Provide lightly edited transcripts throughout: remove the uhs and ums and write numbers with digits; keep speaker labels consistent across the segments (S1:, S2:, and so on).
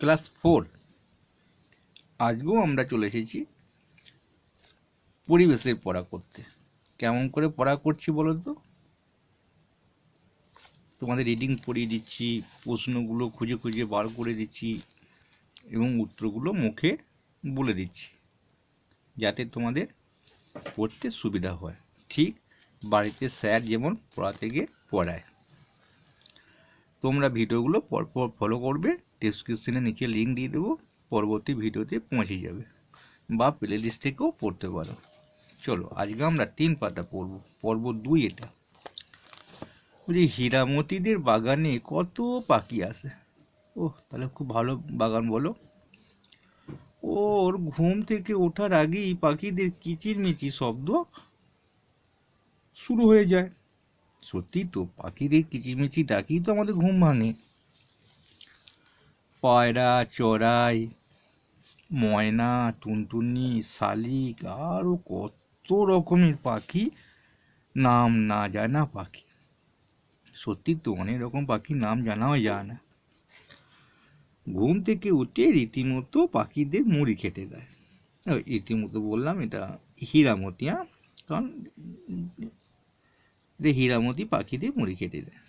S1: Class 4। আজকেও আমরা চলে এসেছি পরিবেশের পড়া করতে। কেমন করে পড়া করছি বলো তো? তোমাদের রিডিং পড়িয়ে দিচ্ছি, প্রশ্নগুলো খুঁজে খুঁজে বার করে দিচ্ছি এবং উত্তরগুলো মুখে বলে দিচ্ছি, যাতে তোমাদের পড়তে সুবিধা হয়। ঠিক বাড়িতে স্যার যেমন পড়াতে গিয়ে পড়ায়। তোমরা ভিডিওগুলো পরপর ফলো করবে, ডেসক্রিপশনে নিচে লিঙ্ক দিয়ে দেবো, পরবর্তী ভিডিওতে পৌঁছে যাবে, বা প্লে লিস্ট থেকেও পড়তে পারো। চলো, আজকে আমরা 3 পাতা পড়ব। পর্ব 2 এটা। বলছি, হীরামতিদের বাগানে কত পাখি আসে। ওহ, তাহলে খুব ভালো বাগান বলো। ওর ঘুম থেকে ওঠার আগেই পাখিদের কিচিরমিচির শব্দ শুরু হয়ে যায়। সত্যি তো, পাখিদের কিচিরমিচির ডাকেই তো আমাদের ঘুম ভাঙে। পায়রা, চড়াই, ময়না, টুনটুনি, শালিক, আরো কত রকমের পাখি, নাম না জানা পাখি। সত্যি তো, অনেক রকম পাখির নাম জানাও যায় না। ঘুম থেকে উঠে রীতিমতো পাখিদের মুড়ি খেতে দেয়। রীতিমতো বললাম, এটা হীরামতি, কারণ হীরামতি পাখিদের মুড়ি খেতে দেয়।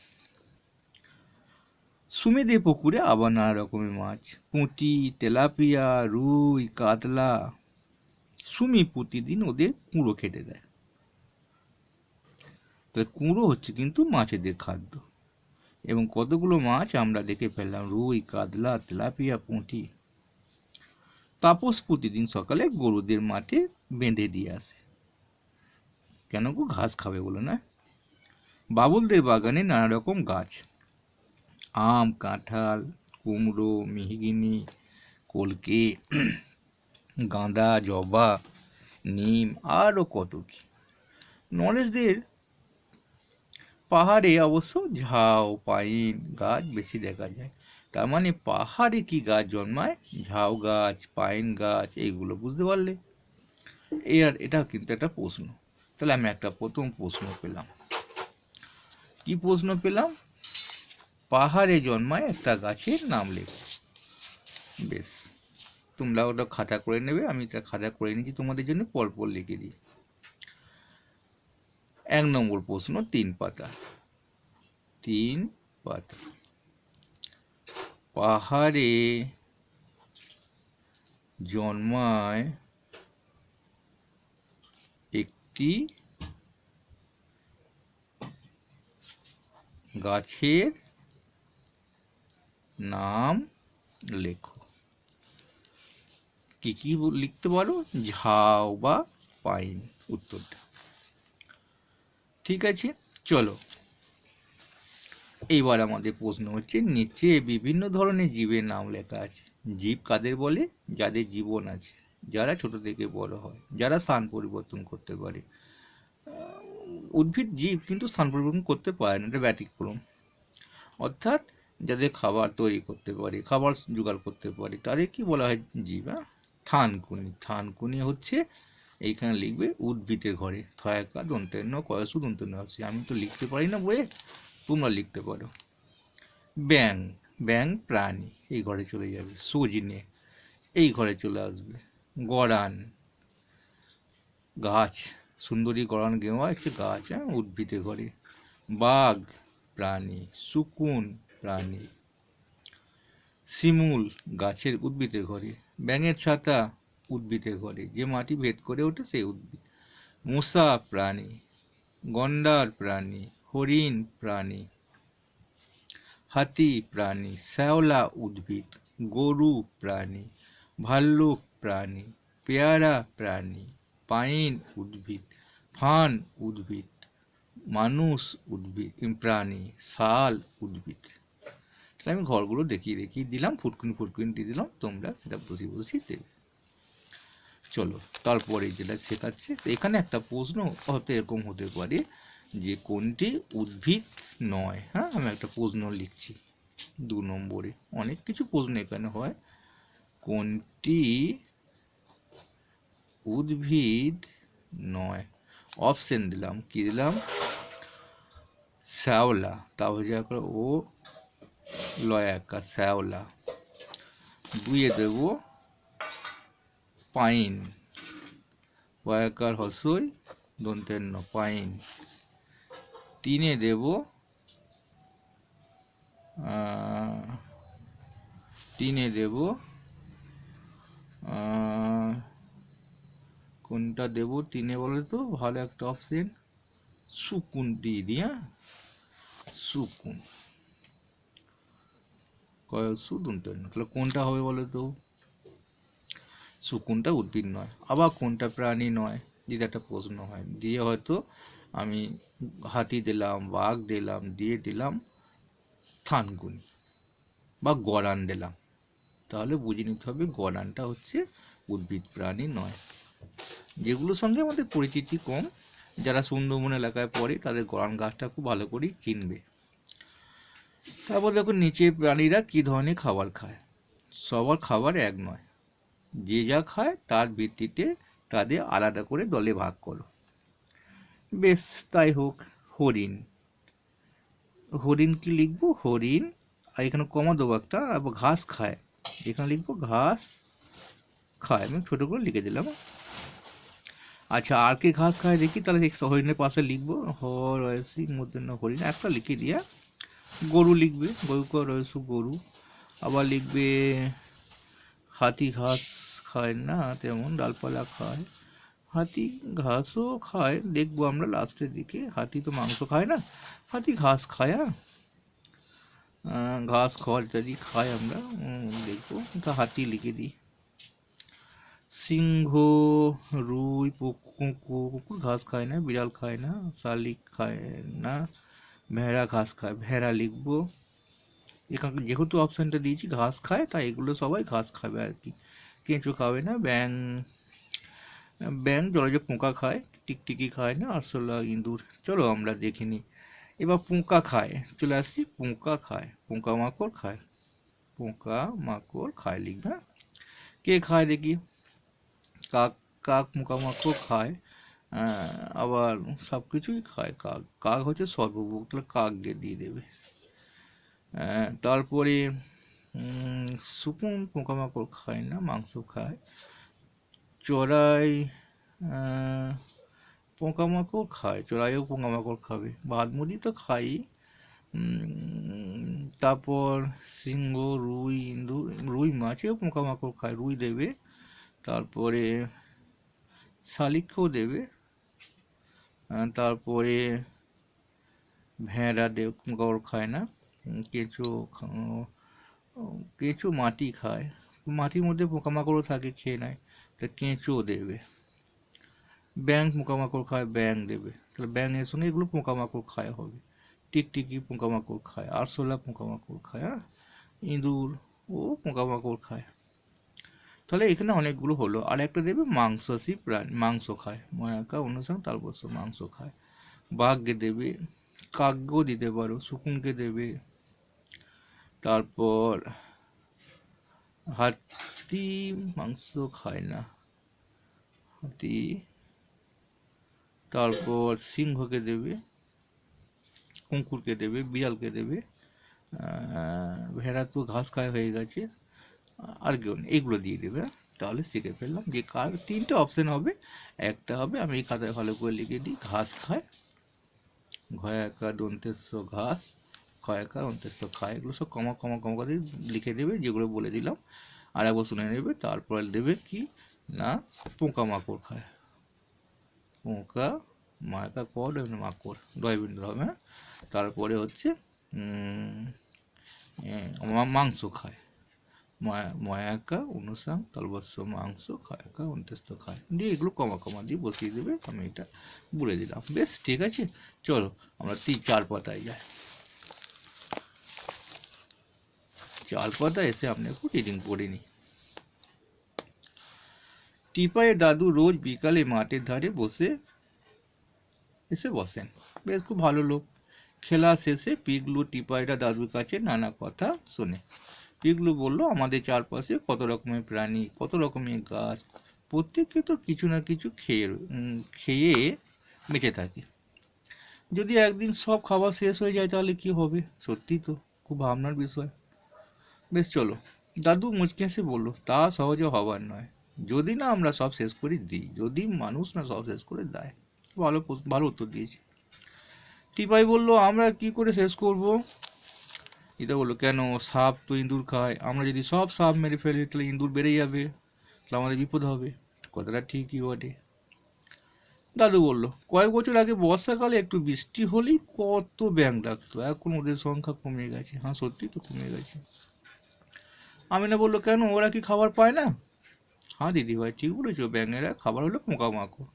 S1: সুমেদের পুকুরে আবার নানা রকমের মাছ, পুঁটি, তেলাপিয়া, রুই, কাতলা। সুমি প্রতিদিন ওদের কুঁড়ো খেতে দেয়। তো কুঁড়ো হচ্ছে কিন্তু মাছেদের খাদ্য। এবং কতগুলো মাছ আমরা দেখে ফেললাম, রুই, কাতলা, তেলাপিয়া, পুঁটি। তাপস প্রতিদিন সকালে গরুদের মাঠে বেঁধে দিয়ে আসে। কেন গো? ঘাস খাবে বলে না? বাবুলদের বাগানে নানা রকম গাছ, আম, কাঁঠাল, কুমড়ো, মেহগিনি, কলকে, গাঁদা, জবা, নিম, আরও কত কি। নরেশদের পাহাড়ে অবশ্য ঝাউ, পাইন গাছ বেশি দেখা যায়। তার মানে পাহাড়ে কি গাছ জন্মায়? ঝাউ গাছ, পাইন গাছ, এইগুলো। বুঝতে পারলে? এটা কিন্তু একটা প্রশ্ন। তাহলে আমি একটা প্রথম প্রশ্ন পেলাম। কি প্রশ্ন পেলাম? পাহাড়ে জন্মায় একটা গাছের নাম লেখো। বেশ, তোমরা ওটা খাতা করে নেবে, আমি এটা খাতা করে নিচ্ছি তোমাদের জন্য, পরপর লিখে দিই। 1 নম্বর প্রশ্ন, 3 পাতা। 3 পাতা। পাহাড়ে জন্মায় একটি গাছের নাম লেখো। কি কি লিখতে পারো? ঝাউ বা পাইন উত্তরটা। ঠিক আছে, চলো। এইবার আমাদের প্রশ্ন হচ্ছে, নিচে বিভিন্ন ধরনের জীবের নাম লেখা আছে। জীব কাদের বলে? যাদের জীবন আছে, যারা ছোট থেকে বড় হয়, যারা স্থান পরিবর্তন করতে পারে। উদ্ভিদ জীব কিন্তু স্থান পরিবর্তন করতে পারে না, এটা ব্যতিক্রম। অর্থাৎ যাদের খাবার তৈরি করতে পারে, খাবার জোগাড় করতে পারে, তাদের কি বলা হয়? জীব। থানকুনি। থানকুনি হচ্ছে, এইখানে লিখবে উদ্ভিদের ঘরে, থয়াকা দন্তেন্য কয়সু দন্তেন্য আছে। আমি তো লিখতে পারি না বইয়ে, তোমরা লিখতে পারো। ব্যাং। ব্যাং প্রাণী, এই ঘরে চলে যাবে। সজনে, এই ঘরে চলে আসবে। গরান গাছ, সুন্দরী গরান গেওয়া একটি গাছ, উদ্ভিদের ঘরে। বাঘ প্রাণী, শকুন প্রাণী। শিমুল গাছের উদ্ভিদের ঘরে। ব্যাঙের ছাতা উদ্ভিদের ঘরে, যে মাটি ভেদ করে ওঠে সেই উদ্ভিদ। মশা প্রাণী, গন্ডার প্রাণী, হরিণ প্রাণী, হাতি প্রাণী, শ্যাওলা উদ্ভিদ, গরু প্রাণী, ভাল্লুক প্রাণী, পেয়ারা প্রাণী, পাইন উদ্ভিদ, ফান উদ্ভিদ, মানুষ উদ্ভিদ প্রাণী, শাল উদ্ভিদ। তাহলে আমি ঘরগুলো দেখিয়ে দেখিয়ে দিলাম, ফুটকুনি ফুটকুনি দিয়ে দিলাম, তোমরা সেটা বসিয়ে বসিয়ে দেবে। চলো, তারপরে যেটা শেখাচ্ছে, এখানে একটা প্রশ্ন হয়তো এরকম হতে পারে যে কোনটি উদ্ভিদ নয়। হ্যাঁ, আমি একটা প্রশ্ন লিখছি 2 নম্বরে। অনেক কিছু প্রশ্ন এখানে হয়। কোনটি উদ্ভিদ নয়? অপশন দিলাম, কি দিলাম? শ্যাওলা, তাহলে ও লয়াকা, শ্যাওলা। দুইয়ে দেব পাইন, পয়াকার হসই দন্তের ন পাইন। তিনে দেব কোনটা দেব তিনে বলে তো, ভালো একটা অপশন, সুকুন দিয়ে দিই। হ্যাঁ, সুকুন, তাহলে কোনটা হবে বলো তো? সুকুনটা উদ্ভিদ নয়। আবার কোনটা প্রাণী নয় যদি একটা প্রশ্ন হয়, দিয়ে হয়তো আমি হাতি দিলাম, বাঘ দিলাম, দিয়ে দিলাম থানকুনি বা গরান দিলাম, তাহলে বুঝে নিতে হবে গরানটা হচ্ছে উদ্ভিদ প্রাণী নয়। যেগুলোর সঙ্গে আমাদের পরিচিতি কম, যারা সুন্দরবন এলাকায় পড়ে তাদের গরান গাছটা খুব ভালো করেই চিনবে। তারপর দেখো নিচের প্রাণীরা কি ধরনের খাবার খায়। সবার খাবার এক নয়, যে যা খায় তার ভিত্তিতে তাদের আলাদা করে দলে ভাগ করো। বেশ, তাই হোক। হরিণ, হরিণ কি লিখবো? হরিণ, আর এখানে কমা দেবো একটা, ঘাস খায়, এখানে লিখবো ঘাস খায়, আমি ছোট করে লিখে দিলাম। আচ্ছা, আর কি ঘাস খায় দেখি, তাহলে হরিণের পাশে লিখবো হরিণ মধ্যে না হরিণ একটা লিখে দিয়া। গরু লিখবে, গরু রয়েছে গরু। আবার লিখবে হাতি ঘাস খায় না তেমন, ডালপালা খায়। হাতি ঘাসও খায়, দেখবো আমরা লাস্টের দিকে। হাতি তো মাংস খায় না, হাতি ঘাস খায়। ঘাস খড় ইত্যাদি খায় আমরা, দেখবো। হাতি লিখে দিই। সিংহ, রুই, কুকুর ঘাস খায় না, বিড়াল খায় না, শালিক খায় না, ভেড়া ঘাস খায়, ভেড়া লিখবো। এখানে যেহেতু অপশনটা দিয়েছি ঘাস খায়, তাই এগুলো সবাই ঘাস খাবে আর কি। কেঁচো খাবে না। ব্যাং, ব্যাং জলজ পোকা খায়, টিকটিকি খায় না, আরশোলা, ইঁদুর। চলো আমরা দেখে নিই। এবার পোকা খায়, চলে আসছি। পোকা খায়, পোকা মাকড় খায়, পোকা মাকড় খায় লিখবে। কে খায় দেখি? কাক, কাক পোকামাকড় খায়, আবার সবকিছুই খায় কাক। কাক হচ্ছে সর্বভোগ, তাহলে কাককে দিয়ে দেবে। তারপরে শুকুন পোকামাকড় খায় না, মাংস খায়। চড়াই পোকামাকড় খায়, চড়াইও পোকামাকড় খাবে। ভাত মুড়ি তো খাই। তারপর সিংহ, রুই, ইঁদুর, রুই মাছেও পোকামাকড় খায়, রুই দেবে। তারপরে শালিকও দেবে। তারপরে ভেড়া দেব, পোকামাকড় খায় না। কেঁচো, কেঁচো মাটি খায়, মাটির মধ্যে পোকামাকড়ও থাকে, খেয়ে নেয়, তা কেঁচো দেবে। ব্যাঙ পোকামাকড় খায়, ব্যাঙ দেবে, তাহলে ব্যাঙের সঙ্গে এগুলো পোকামাকড় খায় হবে। টিকটিকি পোকামাকড় খায়, আরশোলা পোকামাকড় খায়, ইঁদুর ও পোকামাকড় খায়। তাহলে এখানে অনেকগুলো হলো। আর একটা দেবে মাংসাশী প্রাণী, মাংস খায়, ময়াকা অনুসার তালবস্য, মাংস খায়। বাঘকে দেবে, কাককেও দিতে পারো, শকুনকে দেবে। তারপর হাতি মাংস খায় না, হাতি। তারপর সিংহকে দেবে, কুকুরকে দেবে, বিড়ালকে দেবে। ভেড়া তো ঘাস খায় হয়ে গেছে, আর কেউ নেই, এগুলো দিয়ে দেবে। তাহলে শিখে ফেললাম যে কার তিনটে অপশন হবে। একটা হবে, আমি এই খাতায় ভালো করে লিখে দিই, ঘাস খায়, ঘয়াকা দন্তেশ্ব ঘাস, ক্ষয়াকার অন্ত্যেষ্ঠ খায়, এগুলো সব কমা কমা কমা করে লিখে দেবে, যেগুলো বলে দিলাম। আর একবার শুনে নেবে। তারপরে দেবে কি না, পোকামাকড় খায়, পোকা মাকা কড মাকড়, দয়বিন্দু হবে। তারপরে হচ্ছে মাংস খায়, ময়াকা অনুসাং তালবস্য, মাংস খায়াকা অন্ত্যেষ্ঠ খায়, দিয়ে এগুলো কমা কমা দিয়ে বসিয়ে দেবে। আমি এটা বলে দিলাম। বেশ, ঠিক আছে। চলো আমরা 4 পাতায় যাই। 4 পাতায় এসে আপনি একটু রিডিং পড়ে নি। টিপাইয়ের দাদু রোজ বিকালে মাঠের ধারে বসেন। বেশ, খুব ভালো লোক। খেলা শেষে পিগলু টিপাইরা দাদুর কাছে নানা কথা শোনে। পিগলু বলল, আমাদের চারপাশে কত রকমের প্রাণী, কত রকমের গাছ, প্রত্যেকে তো কিছু না কিছু খেয়ে বেঁচে থাকে। যদি একদিন সব খাবার শেষ হয়ে যায় তাহলে কি হবে? সত্যি তো খুব ভাবনার বিষয়। বেশ, চলো দাদু মুচকি হেসে বলল, তা সহজে হবার নয়, যদি না আমরা সব শেষ করে দিই, যদি মানুষ না সব শেষ করে দেয়। ভালো উত্তর দিয়েছি। টিপাই বলল, আমরা কি করে শেষ করব? এটা বললো, কেন, সাপ তো ইঁদুর খায়, আমরা যদি সব সাপ মেরে ফেলি তাহলে ইঁদুর বেড়ে যাবে, তাহলে আমাদের বিপদ হবে। কথাটা ঠিকই বটে। দাদু বলল, কয়েক বছর আগে বর্ষাকালে একটু বৃষ্টি হলেই কত ব্যাঙ ডাকতো, এখন ওদের সংখ্যা কমে গেছে। হ্যাঁ, সত্যি তো কমে গেছে। আমিনা বলল, কেন, ওরা কি খাবার পায় না? হ্যাঁ দিদিভাই, ঠিক বলেছো, ব্যাঙেরা খাবার হলো পোকামাকড়।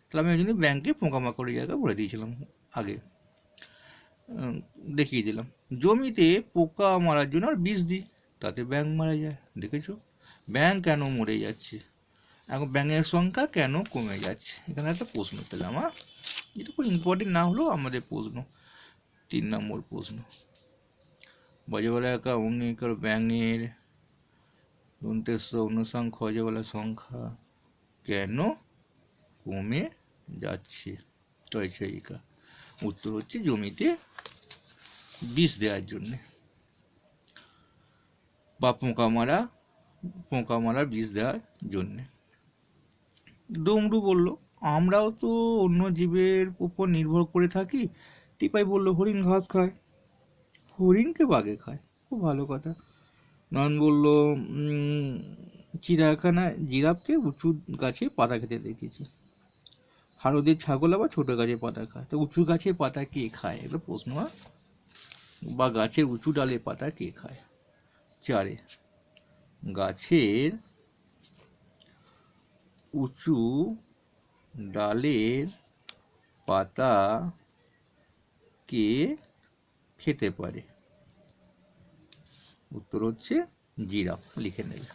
S1: তাহলে আমি ওই জন্য ব্যাঙকে পোকামাকড়ের জায়গায় বলে দিয়েছিলাম আগে। দেখিয়ে দিলাম। জমিতে পোকা মারার জন্য আর বিষ দিই, তাতে ব্যাঙ মারা যায়। দেখেছো, ব্যাঙ কেন মরে যাচ্ছে, এখন ব্যাঙের সংখ্যা কেন কমে যাচ্ছে? এখানে একটা প্রশ্ন পেলাম। এটা খুব ইম্পর্টেন্ট না হলেও আমাদের প্রশ্ন, 3 নম্বর প্রশ্ন। বজবলা একা অঙ্গিকার ব্যাঙের দন্তেশ্ব অনুসংখ্য অজবলা সংখ্যা কেন কমে যাচ্ছে? তয়ছয়িকা। উত্তর হচ্ছে জমিতে বিষ দেওয়ার জন্যে, বা পোকা মারা বিষ দেওয়ার জন্যে। ডমরু বলল, আমরাও তো অন্য জীবের উপর নির্ভর করে থাকি। টিপাই বলল, হরিণ ঘাস খায়। হরিণকে বাঘে খায়, খুব ভালো কথা। নয়ন বলল, চিড়িয়াখানায় জিরাফকে উঁচু গাছে পাতা খেতে দেখেছি। হারদের ছাগল আবার ছোট গাছে পাতা খায়। তো উঁচু গাছের পাতা কে খায়, এগুলো প্রশ্ন। বা গাছের উঁচু ডালের পাতা কে খায়? 4, গাছের উঁচু ডালের পাতা কে খেতে পারে? উত্তর হচ্ছে জিরাফ, লিখে নেবে।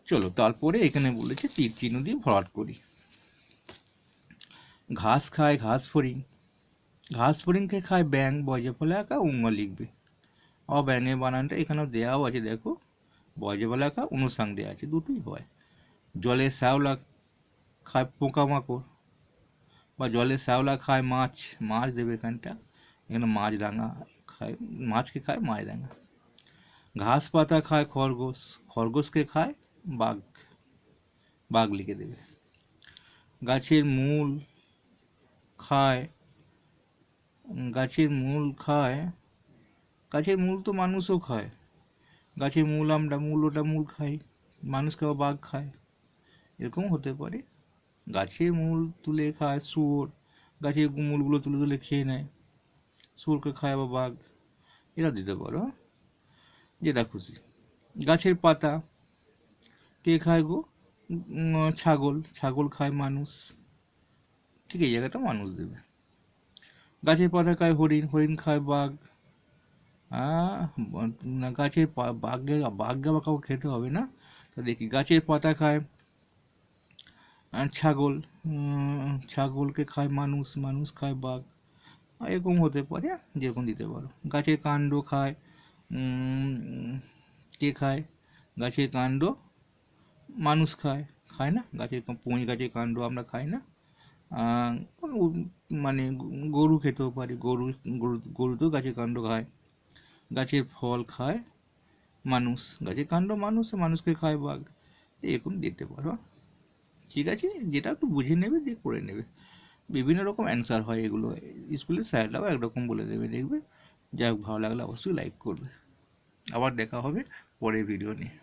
S1: চলো, তারপরে এখানে বলেছে তীর চিহ্ন দিয়ে ভরাট করি। ঘাস খায় ঘাস ফড়িং, ঘাস ফড়িংকে খায় ব্যাঙ, বজে ফলে একা উঙ্গ লিখবে। ব্যাঙের বানানটা এখানেও দেওয়াও আছে, দেখো, বজে ফলে একা অনুসাং দেওয়া আছে, দুটোই হয়। জলে শ্যাওলা খায় পোকামাকড়, বা জলে শ্যাওলা খায় মাছ, মাছ দেবে এখানটা, এখানে মাছ রাঙা খায়, মাছকে খায় মাছ রাঙা। ঘাস পাতা খায় খরগোশ, খরগোশকে খায় বাঘ, বাঘ লিখে দেবে। গাছের মূল খায়, গাছের মূল খায়, গাছের মূল তো মানুষও খায়, গাছের মূল আমরা মূল খাই, মানুষকে আবার বাঘ খায়, এরকম হতে পারে। গাছের মূল তুলে খায় শুয়োর, গাছের মূলগুলো তুলে তুলে খেয়ে নেয়, শুয়োরকে খায় আবার বাঘ, এরা দিতে পারো, যেটা খুশি। গাছের পাতা কে খায় গো? ছাগল, ছাগল খায় মানুষ, ঠিক এই জায়গাটা মানুষ দেবে। গাছের পাতা খায় হরিণ, হরিণ খায় বাঘ। গাছের বাঘকে আবার কাউকে খেতে হবে না, তো দেখি, গাছের পাতা খায় ছাগল, ছাগলকে খায় মানুষ, মানুষ খায় বাঘ, এরকম হতে পারে, যেরকম দিতে পারো। গাছের কাণ্ড খায়, কে খায়? গাছের কাণ্ড মানুষ খায়, খায় না? গাছের গাছের কাণ্ড আমরা খাই না? মানে গরু খেতেও পারি, গরু তো গাছের কাণ্ড খায়। গাছের ফল খায় মানুষ, গাছের কাণ্ড মানুষ, মানুষকে খায় বাঘ, এরকম দিতে পারো। ঠিক আছে, যেটা একটু বুঝে নেবে, দিয়ে করে নেবে। বিভিন্ন রকম অ্যান্সার হয় এগুলো, স্কুলের স্যাররাও একরকম বলে দেবে, দেখবে। যাই হোক, ভালো লাগলে অবশ্যই লাইক করবে। আবার দেখা হবে পরের ভিডিও নিয়ে।